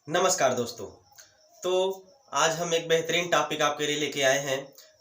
नमस्कार दोस्तों। तो आज हम एक बेहतरीन टॉपिक आपके लिए लेके आए हैं,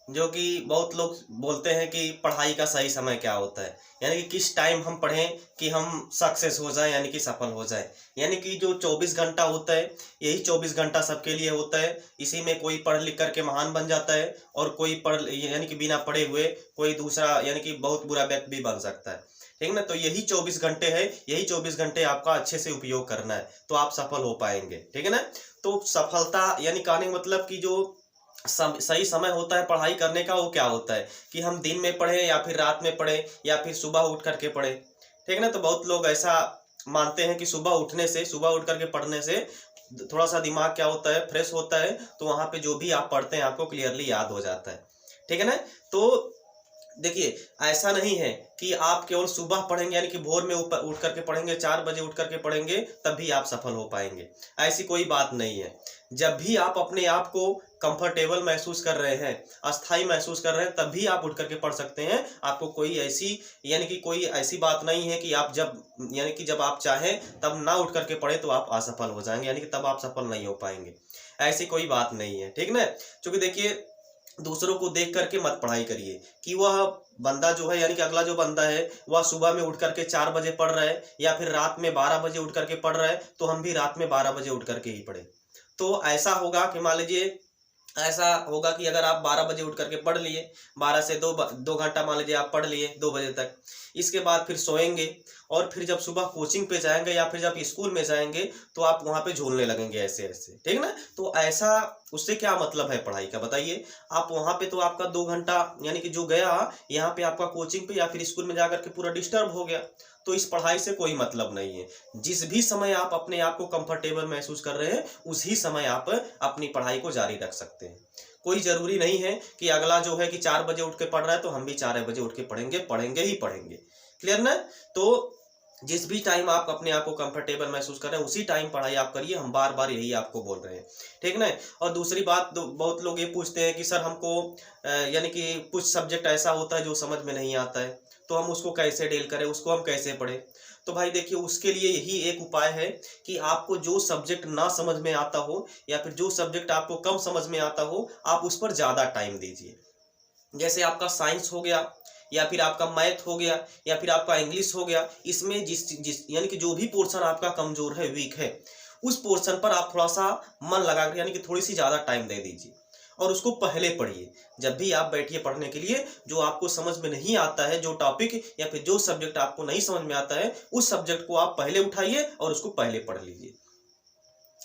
जो कि बहुत लोग बोलते हैं कि पढ़ाई का सही समय क्या होता है। यानी कि किस टाइम हम पढ़ें कि हम सक्सेस हो जाएं, यानी कि सफल हो जाएं। यानी कि जो 24 घंटा होता है, यही 24 घंटा सबके लिए होता है। इसी में कोई पढ़ लिख करके महान बन जाता है और कोई पढ़ यानी कि बिना पढ़े हुए कोई दूसरा यानी कि बहुत बुरा व्यक्ति भी बन सकता है। ठीक ना? तो यही 24 घंटे है, यही 24 घंटे आपका अच्छे से उपयोग करना है, तो आप सफल हो पाएँगे। ठीक है ना? तो सफलता यानी कहने का मतलब कि जो सही समय होता है पढ़ाई करने का, वो क्या होता है कि हम दिन में पढ़ें या फिर रात में पढ़ें या फिर सुबह उठ करके पढ़ें। ठीक है ना? तो बहुत लोग ऐसा मानते हैं कि सुबह उठ करके पढ़ने से थोड़ा सा दिमाग क्या होता है, फ्रेश होता है, तो वहाँ पे जो भी आप पढ़ते हैं आपको क्लियरली याद हो जाता है। ठीक है ना? तो देखिए, ऐसा नहीं है कि आप केवल सुबह पढ़ेंगे, यानी कि भोर में ऊपर उठ करके पढ़ेंगे, 4 बजे उठ करके पढ़ेंगे, तभी आप सफल हो पाएँगे। ऐसी कोई बात नहीं है। जब भी आप अपने आप को कंफर्टेबल महसूस कर रहे हैं, अस्थायी महसूस कर रहे हैं, तभी आप उठ करके पढ़ सकते हैं। आपको कोई ऐसी यानी कि कोई ऐसी बात नहीं है कि आप जब यानी कि जब आप चाहें तब ना उठ करके पढ़ें तो आप असफल हो जाएँगे, यानी कि तब आप सफल नहीं हो पाएँगे। ऐसी कोई बात नहीं है, ठीक ना? क्योंकि देखिए, दूसरों को देख करके मत पढ़ाई करिए कि वह बंदा जो है, यानी कि अगला जो बंदा है, वह सुबह में उठ करके 4 बजे पढ़ रहा है या फिर रात में 12 बजे उठ करके पढ़ रहा है, तो हम भी रात में 12 बजे उठ करके ही पढ़ें। तो ऐसा होगा कि मान लीजिए, ऐसा होगा कि अगर आप 12 बजे उठ करके पढ़ लिए, 12 से 2 घंटा मान लीजिए आप पढ़ लिए 2 बजे तक। इसके बाद फिर सोएँगे और फिर जब सुबह कोचिंग पे जाएँगे या फिर जब स्कूल में जाएँगे, तो आप वहाँ पे झूलने लगेंगे ऐसे-ऐसे, ठीक ना? तो ऐसा उससे क्या मतलब है पढ़ाई का, बताइए? आप वहाँ पे तो आपका 2 घंटा यानी कि जो गया, यहाँ पे आपका कोचिंग पे या फिर स्कूल में जाकर के पूरा डिस्टर्ब हो गया। तो इस पढ़ाई से कोई मतलब नहीं है। जिस भी समय आप अपने आप को कंफर्टेबल महसूस कर रहे हैं, उसी समय आप अपनी पढ़ाई को जारी रख सकते हैं। कोई ज़रूरी नहीं है कि अगला जो है कि 4 बजे उठ के पढ़ रहा है, तो हम भी 4 बजे उठ के पढ़ेंगे, पढ़ेंगे ही पढ़ेंगे। क्लियर ना? तो जिस भी टाइम आप अपने आप को कंफर्टेबल महसूस कर रहे हैं, उसी टाइम पढ़ाई आप करिए। हम बार-बार यही आपको बोल रहे हैं। ठीक ना? और दूसरी बात, दो बहुत लोग ये पूछते हैं कि सर हमको यानी कि कुछ सब्जेक्ट ऐसा होता है जो समझ में नहीं आता है, तो हम उसको कैसे डील करें, उसको हम कैसे पढ़ें? तो भाई देखिए, उसके लिए यही एक उपाय है कि आपको जो सब्जेक्ट ना समझ में आता हो या फिर जो सब्जेक्ट आपको कम समझ में आता हो, आप उस पर ज़्यादा टाइम दीजिए। जैसे आपका साइंस हो गया या फिर आपका मैथ हो गया या फिर आपका इंग्लिश हो गया, इसमें जिस जिस यानी कि जो भी पोर्शन आपका कमजोर है, वीक है, उस पोर्शन पर आप थोड़ा सा मन लगा कर, यानी कि थोड़ी सी ज़्यादा टाइम दे दीजिए और उसको पहले पढ़िए। जब भी आप बैठिए पढ़ने के लिए, जो आपको समझ में नहीं आता है, जो टॉपिक या फिर जो सब्जेक्ट आपको नहीं समझ में आता है, उस सब्जेक्ट को आप पहले उठाइए और उसको पहले पढ़ लीजिए।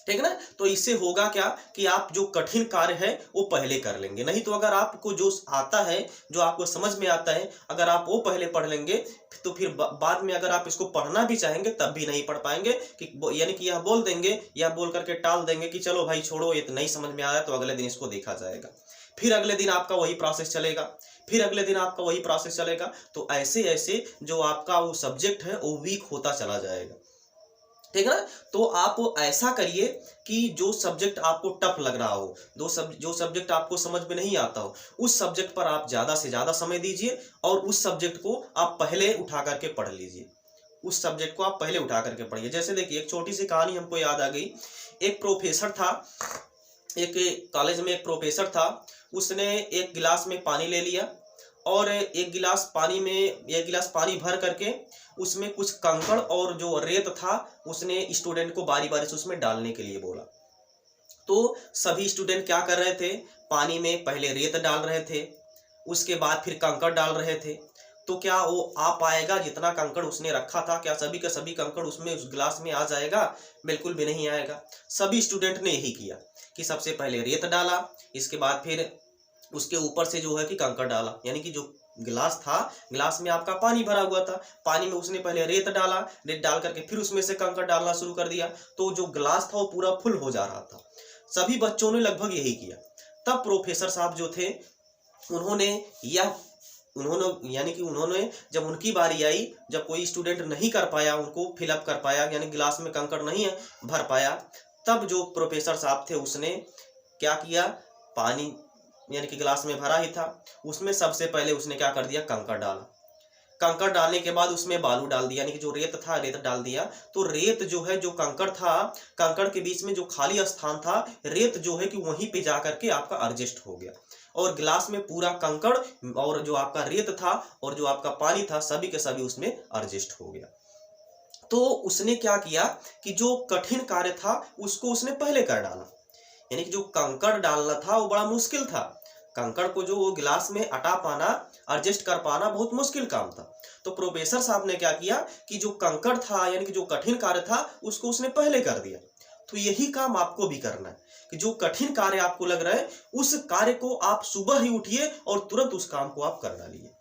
ठीक है ना? तो इससे होगा क्या कि आप जो कठिन कार्य है वो पहले कर लेंगे। नहीं तो अगर आपको जो आता है, जो आपको समझ में आता है, अगर आप वो पहले पढ़ लेंगे, तो फिर बाद में अगर आप इसको पढ़ना भी चाहेंगे तब भी नहीं पढ़ पाएंगे। कि यानी कि यह बोल देंगे या बोल करके टाल देंगे कि चलो भाई छोड़ो, ये तो नहीं समझ में आया, तो अगले दिन इसको देखा जाएगा। फिर अगले दिन आपका वही प्रोसेस चलेगा, फिर अगले दिन आपका वही प्रोसेस चलेगा। तो ऐसे ऐसे जो आपका वो सब्जेक्ट है वो वीक होता चला जाएगा। ठीक है ना? तो आप ऐसा करिए कि जो सब्जेक्ट आपको टफ लग रहा हो, जो सब्जेक्ट आपको समझ में नहीं आता हो, उस सब्जेक्ट पर आप ज़्यादा से ज़्यादा समय दीजिए और उस सब्जेक्ट को आप पहले उठा करके पढ़ लीजिए। उस सब्जेक्ट को आप पहले उठा करके पढ़िए। जैसे देखिए, एक छोटी सी कहानी हमको याद आ गई। एक प्रोफेसर था, एक कॉलेज में एक प्रोफेसर था। उसने एक गिलास में पानी ले लिया और एक गिलास पानी भर करके उसमें कुछ कंकड़ और जो रेत था, उसने स्टूडेंट को बारी बारी से उसमें डालने के लिए बोला। तो सभी स्टूडेंट क्या कर रहे थे, पानी में पहले रेत डाल रहे थे, उसके बाद फिर कंकड़ डाल रहे थे। तो क्या वो आ पाएगा जितना कंकड़ उसने रखा था? क्या सभी का सभी कंकड़ उसमें उस गिलास में आ जाएगा? बिल्कुल भी नहीं आएगा। सभी स्टूडेंट ने यही किया कि सबसे पहले रेत डाला, इसके बाद फिर उसके ऊपर से जो है कि कंकड़ डाला। यानी कि जो गिलास था, गिलास में आपका पानी भरा हुआ था, पानी में उसने पहले रेत डाला, रेत डाल करके फिर उसमें से कंकड़ डालना शुरू कर दिया। तो जो गिलास था वो पूरा फुल हो जा रहा था। सभी बच्चों ने लगभग यही किया। तब प्रोफेसर साहब जो थे, उन्होंने यह उन्होंने यानी कि उन्होंने जब उनकी बारी आई, जब कोई स्टूडेंट नहीं कर पाया, उनको फिलअप कर पाया, यानी गिलास में कंकड़ नहीं है भर पाया, तब जो प्रोफेसर साहब थे उसने क्या किया, पानी यानी कि गिलास में भरा ही था, उसमें सबसे पहले उसने क्या कर दिया, कंकड़ डाला। कंकड़ डालने के बाद उसमें बालू डाल दिया, यानी कि जो रेत था रेत डाल दिया, तो रेत जो है, जो कंकड़ था, कंकड़ के बीच में जो खाली स्थान था, रेत जो है कि वहीं पे जा करके आपका एडजस्ट हो गया, और गिलास में पूरा कंकड़ और जो आपका रेत था और जो आपका पानी था सभी के सभी उसमें एडजस्ट हो गया। तो उसने क्या किया कि जो कठिन कार्य था उसको उसने पहले कर डाला, यानी कि जो कंकड़ डालना था वो बड़ा मुश्किल था, कंकड़ को जो वो गिलास में अटा पाना, एडजस्ट कर पाना बहुत मुश्किल काम था। तो प्रोफेसर साहब ने क्या किया कि जो कंकड़ था, यानी कि जो कठिन कार्य था उसको उसने पहले कर दिया। तो यही काम आपको भी करना है कि जो कठिन कार्य आपको लग रहा है उस कार्य को आप सुबह ही उठिए और तुरंत उस काम को आप कर डालिए।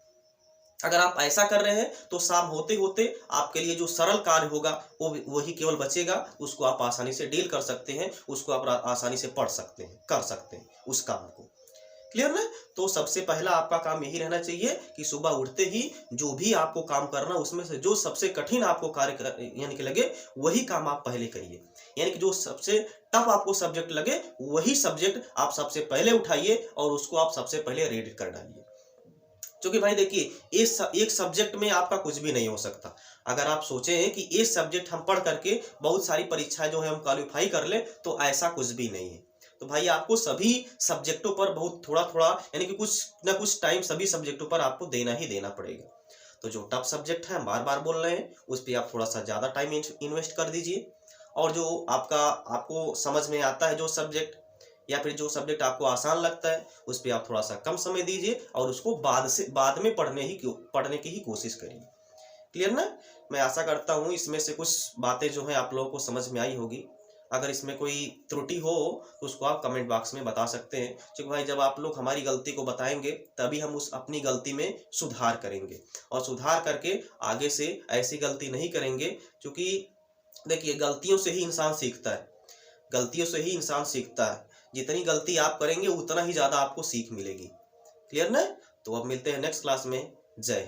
अगर आप ऐसा कर रहे हैं तो शाम होते होते आपके लिए जो सरल कार्य होगा वो वही केवल बचेगा, उसको आप आसानी से डील कर सकते हैं, उसको आप आसानी से पढ़ सकते हैं, कर सकते हैं उस काम को। क्लियर ना? तो सबसे पहला आपका काम यही रहना चाहिए कि सुबह उठते ही जो भी आपको काम करना उसमें से जो सबसे कठिन आपको कार्य यानी कि लगे वही काम आप पहले करिए, यानी कि जो सबसे टफ आपको सब्जेक्ट लगे वही सब्जेक्ट आप सबसे पहले उठाइए और उसको आप सबसे पहले रीड कर डालिए। क्योंकि भाई देखिए एक सब्जेक्ट में आपका कुछ भी नहीं हो सकता। अगर आप सोचें कि एक सब्जेक्ट हम पढ़ करके बहुत सारी परीक्षाएं जो है हम क्वालिफाई कर ले, तो ऐसा कुछ भी नहीं है। तो भाई आपको सभी सब्जेक्टों पर बहुत थोड़ा थोड़ा यानी कि कुछ ना कुछ टाइम सभी सब्जेक्टों पर आपको देना ही देना पड़ेगा। तो जो टफ सब्जेक्ट है, बार बार बोल रहे हैं, उस पर आप थोड़ा सा ज़्यादा टाइम इन्वेस्ट कर दीजिए, और जो आपको समझ में आता है जो सब्जेक्ट या फिर जो सब्जेक्ट आपको आसान लगता है उस पर आप थोड़ा सा कम समय दीजिए और उसको बाद में पढ़ने की ही कोशिश करिए। क्लियर ना? मैं आशा करता हूँ इसमें से कुछ बातें जो है आप लोगों को समझ में आई होगी। अगर इसमें कोई त्रुटि हो तो उसको आप कमेंट बॉक्स में बता सकते हैं, क्योंकि भाई जब आप लोग हमारी गलती को बताएंगे तभी हम उस अपनी गलती में सुधार करेंगे, और सुधार करके आगे से ऐसी गलती नहीं करेंगे। क्योंकि देखिए गलतियों से ही इंसान सीखता है, गलतियों से ही इंसान सीखता है। जितनी गलती आप करेंगे उतना ही ज़्यादा आपको सीख मिलेगी। क्लियर ना? तो अब मिलते हैं नेक्स्ट क्लास में। जय हिंद।